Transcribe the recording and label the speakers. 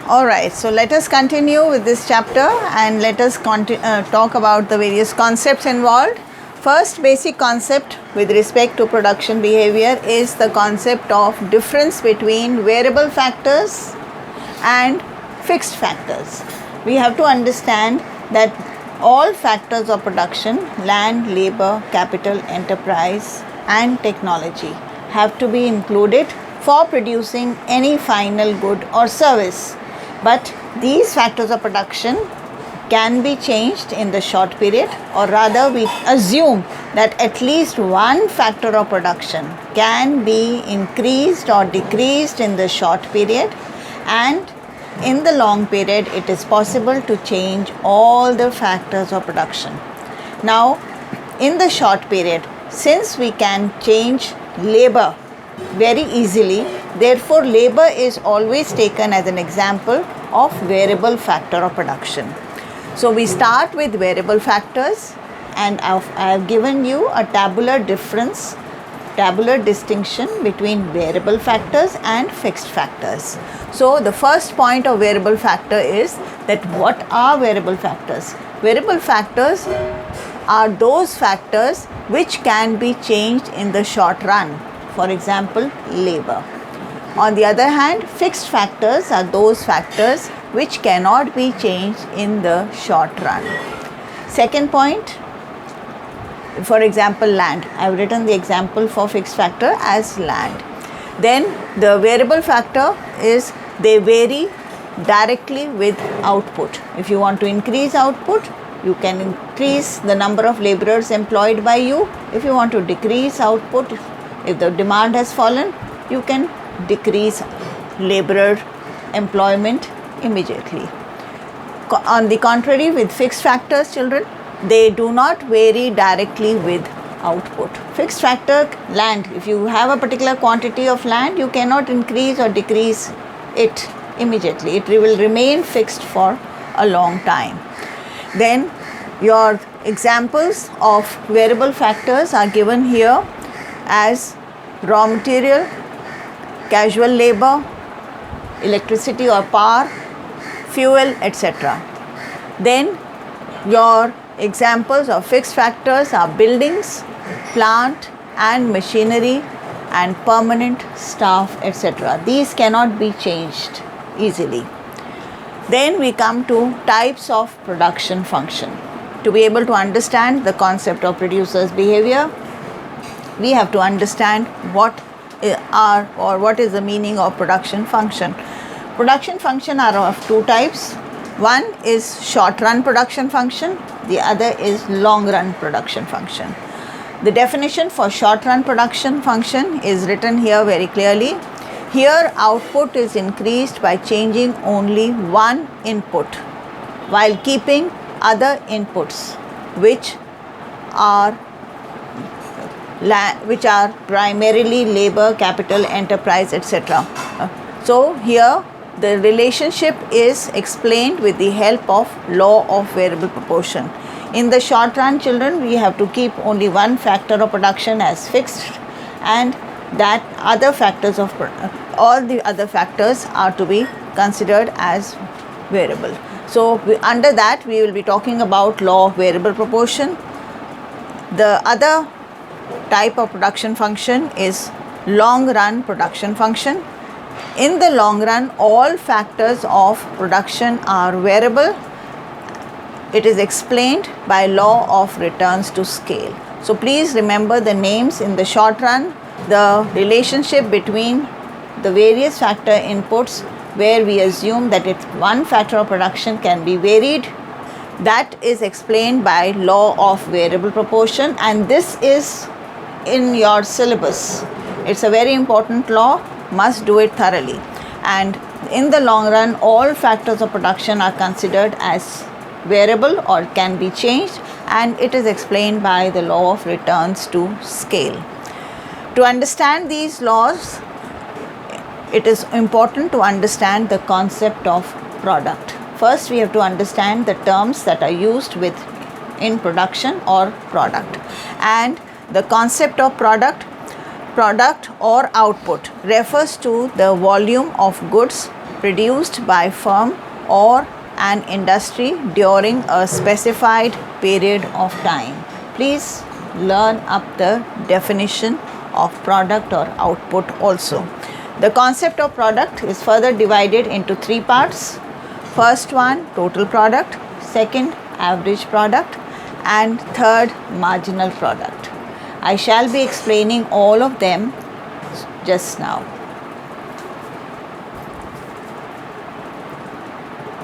Speaker 1: Alright, so let us continue with this chapter and let us talk about the various concepts involved. First basic concept with respect to production behavior is the concept of difference between variable factors and fixed factors. We have to understand that all factors of production, land, labor, capital, enterprise and technology have to be included for producing any final good or service. But these factors of production can be changed in the short period, or rather we assume that at least one factor of production can be increased or decreased in the short period, and in the long period it is possible to change all the factors of production. Now in the short period, since we can change labor very easily, therefore labor is always taken as an example of variable factor of production. So we start with variable factors, and I have given you a tabular distinction between variable factors and fixed factors. So the first point of variable factor is that what are variable factors? Variable factors are those factors which can be changed in the short run. For example, labor. On the other hand, fixed factors are those factors which cannot be changed in the short run. Second point, for example, land. I have written the example for fixed factor as land. Then the variable factor is they vary directly with output. If you want to increase output, you can increase the number of laborers employed by you. If you want to decrease output, if the demand has fallen, you can decrease laborer employment immediately. On the contrary, with fixed factors, children, they do not vary directly with output. Fixed factor, land, if you have a particular quantity of land, you cannot increase or decrease it immediately. It will remain fixed for a long time. Then your examples of variable factors are given here as raw material, casual labor, electricity or power, fuel, etc. Then your examples of fixed factors are buildings, plant and machinery and permanent staff, etc. These cannot be changed easily. Then we come to types of production function. To be able to understand the concept of producer's behavior, we have to understand what is the meaning of production function. Production function are of two types. One is short run production function, the other is long run production function. The definition for short run production function is written here very clearly. Here output is increased by changing only one input while keeping other inputs which are primarily labor, capital, enterprise, etc. So here the relationship is explained with the help of law of variable proportion. In the short run, children, we have to keep only one factor of production as fixed, and that other factors of all the other factors are to be considered as variable. So under that we will be talking about law of variable proportion. The other type of production function is long run production function. In the long run, all factors of production are variable. It is explained by law of returns to scale. So please remember the names. In the short run, the relationship between the various factor inputs, where we assume that one factor of production can be varied, that is explained by law of variable proportion, and this is in your syllabus. It's a very important law, must do it thoroughly. And in the long run, all factors of production are considered as variable or can be changed, and it is explained by the law of returns to scale. To understand these laws, it is important to understand the concept of product. First, we have to understand the terms that are used in production or product. And the concept of product or output refers to the volume of goods produced by firm or an industry during a specified period of time. Please learn up the definition of product or output also. The concept of product is further divided into three parts. First one, total product. Second, average product. And third, marginal product. I shall be explaining all of them just now.